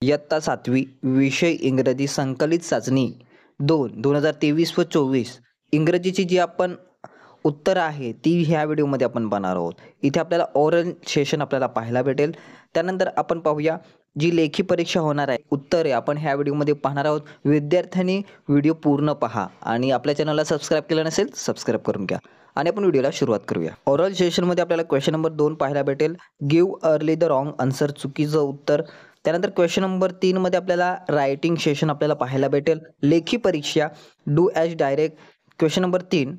इयत्ता 7वी विषय इंग्रजी संकलित चाचणी 2023 व 24 इंग्रजीची जी आपण उत्तर आहे ती ह्या व्हिडिओमध्ये आपण पाहणार आहोत. इथे आपल्याला ओरल सेशन आपल्याला पाहायला भेटेल. त्यानंतर आपण पाहूया जी लेखी परीक्षा होणार आहे उत्तरे आपण ह्या व्हिडिओमध्ये पाहणार आहोत. विद्यार्थ्यांनी व्हिडिओ पूर्ण पहा आणि आपल्या चॅनलला सबस्क्राईब केलं नसेल सबस्क्राईब करून घ्या आणि आपण व्हिडिओला सुरुवात करूया. ओरल सेशनमध्ये आपल्याला क्वेश्चन नंबर 2 पाहायला भेटेल. Give early the wrong answer, चुकीचं उत्तर. त्यानंतर क्वेश्चन नंबर 3 मध्ये आपल्याला रायटिंग सेशन आपल्याला पाहायला भेटेल. लेखी परीक्षा do as direct. Question number 3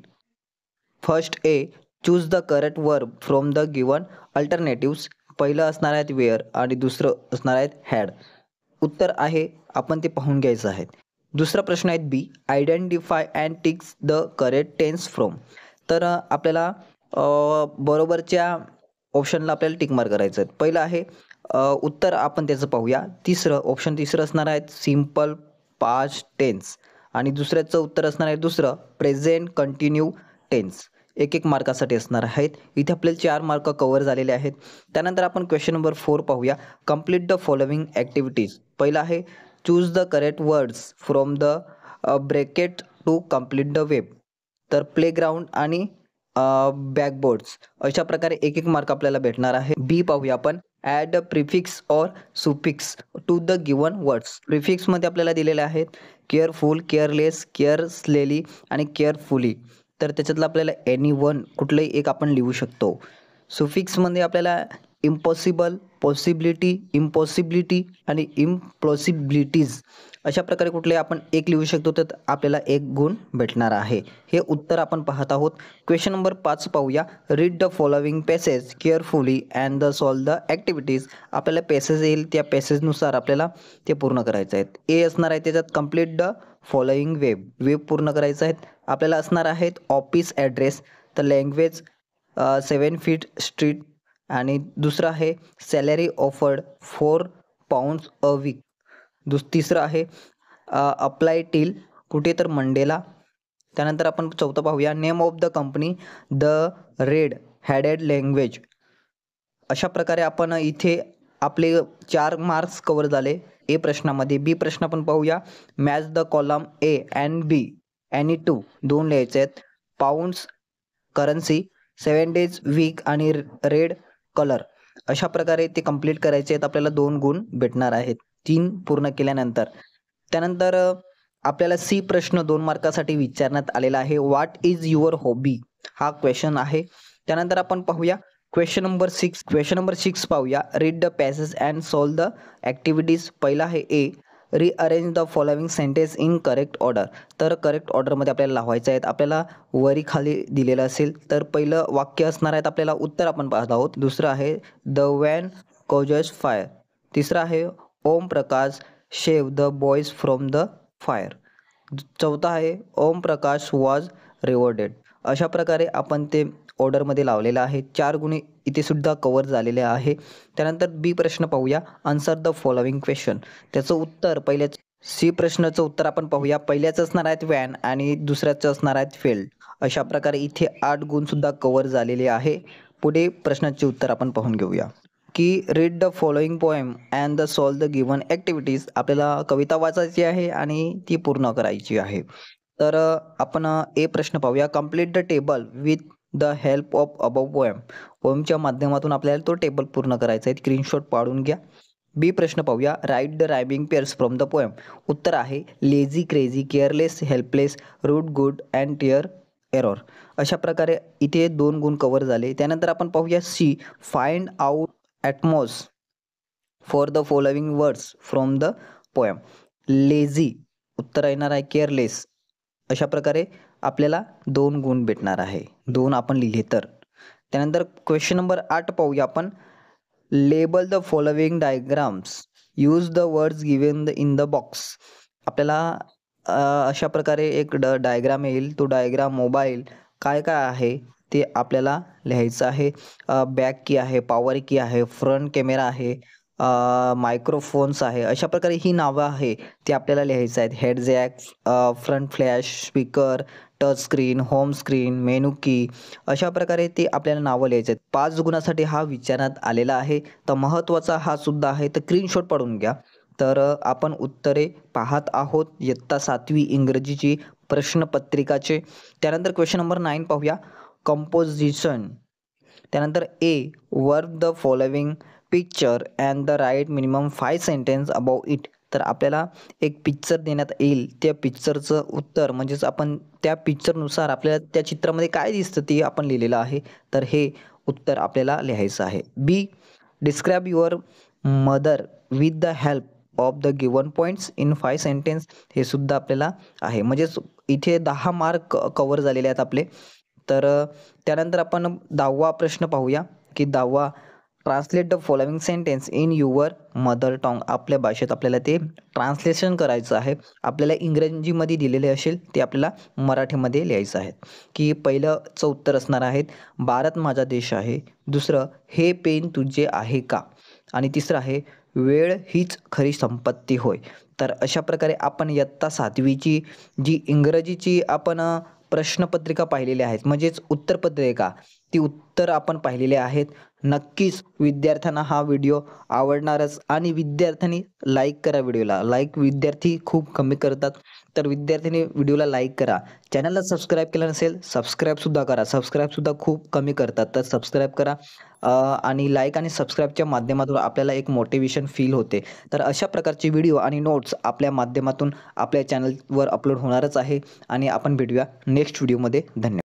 first A choose the correct verb from the given alternatives. पहिलं असणार आहेत वेअर आणि दुसरं असणार आहेत हॅड. उत्तर आहे आपण ते पाहून घ्यायचं आहे. दुसरा प्रश्न आहे B identify and ticks the correct tense from. तर आपल्याला बरोबरच्या ऑप्शनला आपल्याला टिक मार्क करायचं आहे. पहिलं आहे उत्तर आपण त्याचं पाहूया. ऑप्शन तिसरं असणार आहे सिम्पल पास्ट टेन्स आणि दुसऱ्याचं उत्तर असणार आहे दुसरं प्रेझेंट कंटिन्यू टेन्स. एक मार्कासाठी असणार आहेत. इथे आपल्याला 4 मार्क कव्हर झालेले आहेत. त्यानंतर आपण क्वेश्चन नंबर 4 पाहूया. Complete the following activities. पहिला आहे choose the correct words from the bracket to complete the web. तर प्लेग्राऊंड आणि बॅकबोर्ड्स अशा प्रकारे एक मार्क आपल्याला भेटणार आहे. बी पाहूया आपण add prefix or suffix to the given words. प्रिफिक्समध्ये आपल्याला दिलेले आहेत केअरफुल, केअरलेस, केअरस्लेली आणि केअरफुली. तर त्याच्यातलं आपल्याला एनी वन कुठलंही एक आपण लिहू शकतो. सुफिक्समध्ये आपल्याला इम्पॉसिबल, पॉसिबिलिटी, इम्पॉसिबिलिटी आणि इम्पॉसिबिलिटीज अशा प्रकारे कुठले आपण एक लिहू शकतो तर आपल्याला 1 गुण भेटणार आहे. हे उत्तर आपण पाहत आहोत. क्वेश्चन नंबर 5 पाहूया. Read the following passage carefully and the solve the activities. आपल्याला पॅसेज येईल त्या पॅसेजनुसार आपल्याला ते पूर्ण करायचं आहेत. ए असणार आहे त्याच्यात कंप्लीट द फॉलोइंग वेब पूर्ण करायचं आहेत. आपल्याला असणार आहेत ऑफिस ॲड्रेस, तर लँग्वेज 7 फीट स्ट्रीट आणि दुसरं आहे सॅलरी ऑफर्ड £4 अ वीक. तिसरं आहे अप्लाय टिल कुठे तर मंडेला. त्यानंतर आपण चौथं पाहूया name of the company the red headed language. अशा प्रकारे आपण इथे आपले 4 मार्क्स कव्हर झाले ए प्रश्नामध्ये. बी प्रश्न आपण पाहूया. Match the column A and be any two 2 लिहायचे आहेत. पाऊंड्स करन्सी, 7 डेज वीक आणि रेड कलर. अशा प्रकारे ते कंप्लीट करायचे आहेत. आपल्याला 2 गुण भेटणार आहेत 3 पूर्ण केल्यानंतर. त्यानंतर आपल्याला सी प्रश्न 2 मार्कासाठी विचारण्यात आलेला आहे. व्हॉट इज युअर हॉबी हा क्वेश्चन आहे. त्यानंतर आपण पाहूया क्वेश्चन नंबर 6 पाहूया. Read the passage and solve the activities. पहिला आहे A rearrange the following sentence in correct order. तर करेक्ट ऑर्डरमध्ये आपल्याला लावायचं आहेत. आपल्याला वरी खाली दिलेलं असेल तर पहिलं वाक्य असणार आहेत आपल्याला उत्तर आपण पाहत आहोत. दुसरं आहे द वॅन कॉजेस फायर. तिसरं आहे Om Prakash saves the boys from the fire. चौथा आहे ओम प्रकाश वॉज रिवॉर्डेड. अशा प्रकारे आपण ते ऑर्डरमध्ये लावलेलं आहे. 4 गुणे इथे सुद्धा कव्हर झालेले आहे. त्यानंतर बी प्रश्न पाहूया. Answer the following question. त्याचं उत्तर पहिल्याच सी प्रश्नाचं उत्तर आपण पाहूया. पहिल्याचं असणार आहेत वॅन आणि दुसऱ्याचं असणार आहेत फेल्ड. अशा प्रकारे इथे 8 गुण सुद्धा कव्हर झालेले आहे. पुढे प्रश्नाचे उत्तर आपण पाहून घेऊया की read the following poem and the solve the given activities. आपल्याला कविता वाचायची आहे आणि ती पूर्ण करायची आहे. तर आपण ए प्रश्न पाहूया. Complete the table with the help of above poem. पोएमच्या माध्यमातून आपल्याला तो टेबल पूर्ण करायचा आहे. स्क्रीनशॉट पाडून घ्या. बी प्रश्न पाहूया. Write the rhyming pairs from the poem. उत्तर आहे lazy, crazy, careless, helpless, rude, good and tear error. अशा प्रकारे इथे 2 गुण कव्हर झाले. त्यानंतर आपण पाहूया C find out antonyms for the following words from the poem. Lazy उत्तर येणार आहे केअरलेस. अशा प्रकारे आपल्याला 2 गुण भेटणार आहे. 2 आपण लिहिले तर. त्यानंतर क्वेश्चन नंबर 8 पाहूया आपण. Label the following diagrams use the words given in the box. आपल्याला अशा प्रकारे एक डायग्राम येईल. तो डायग्राम मोबाईल काय आहे ते आपल्याला लिहायचं आहे. बॅक की आहे, पॉवर की आहे, फ्रंट कॅमेरा आहे, मायक्रोफोन्स आहे. अशा प्रकारे ही नावं आहे ते आपल्याला लिहायचं आहेत. Head jack, front flash, speaker, touch screen, home screen, menu की. अशा प्रकारे ते आपल्याला नावं लिहायचे आहेत. 5 गुणासाठी हा विचारण्यात आलेला आहे. तर महत्त्वाचा हा सुद्धा आहे. तर स्क्रीनशॉट पाडून घ्या. तर आपण उत्तरे पाहत आहोत इयत्ता 7वी इंग्रजीची प्रश्नपत्रिकाचे. त्यानंतर क्वेश्चन नंबर 9 पाहूया. कंपोजिशन. त्यानंतर A work the following picture and the write minimum 5 sentence about it. तर आपल्याला एक पिक्चर देण्यात येईल, त्या पिक्चरचं उत्तर म्हणजेच आपण त्या पिक्चरनुसार आपल्याला त्या चित्रामध्ये काय दिसतं ते आपण लिहिलेलं आहे. तर हे उत्तर आपल्याला लिहायचं आहे. B describe your mother with the help of the given points in 5 sentence. हे सुद्धा आपल्याला आहे, म्हणजेच इथे 10 मार्क कव्हर झालेले आहेत आपले. तर त्यानंतर आपण 10वा प्रश्न पाहूया की 10वा translate the following sentence in your mother tongue. आपल्या भाषेत आपल्याला ते ट्रान्सलेशन करायचं आहे. आपल्याला इंग्रजीमध्ये दिलेले असेल ते आपल्याला मराठीमध्ये लिहायचं आहे. की पहिलंचं उत्तर असणार आहेत भारत माझा देश आहे. दुसरं हे पेन तुझे आहे का. आणि तिसरं आहे वेळ हीच खरी संपत्ती होय. तर अशा प्रकारे आपण इयत्ता 7वीची जी इंग्रजीची आपण प्रश्नपत्रिका पाहिलेली आहेत, म्हणजेच उत्तरपत्रिका, ती उत्तर आपण पाहिलेले आहेत. नक्कीच विद्यार्थ्यांना हा व्हिडिओ आवडणारच आणि विद्यार्थ्यांनी लाईक करा व्हिडिओला. लाईक विद्यार्थी खूप कमी करतात, तर विद्यार्थ्यांनी व्हिडिओला लाईक करा. चॅनलला सबस्क्राईब केलं नसेल सबस्क्राईबसुद्धा करा. सबस्क्राईबसुद्धा खूप कमी करतात, तर सबस्क्राईब करा. आणि लाईक आणि सबस्क्राईबच्या माध्यमातून आपल्याला एक मोटिवेशन फील होते. तर अशा प्रकारचे व्हिडिओ आणि नोट्स आपल्या माध्यमातून आपल्या चॅनलवर अपलोड होणारच आहे. आणि आपण भेटूया नेक्स्ट व्हिडिओमध्ये. धन्यवाद.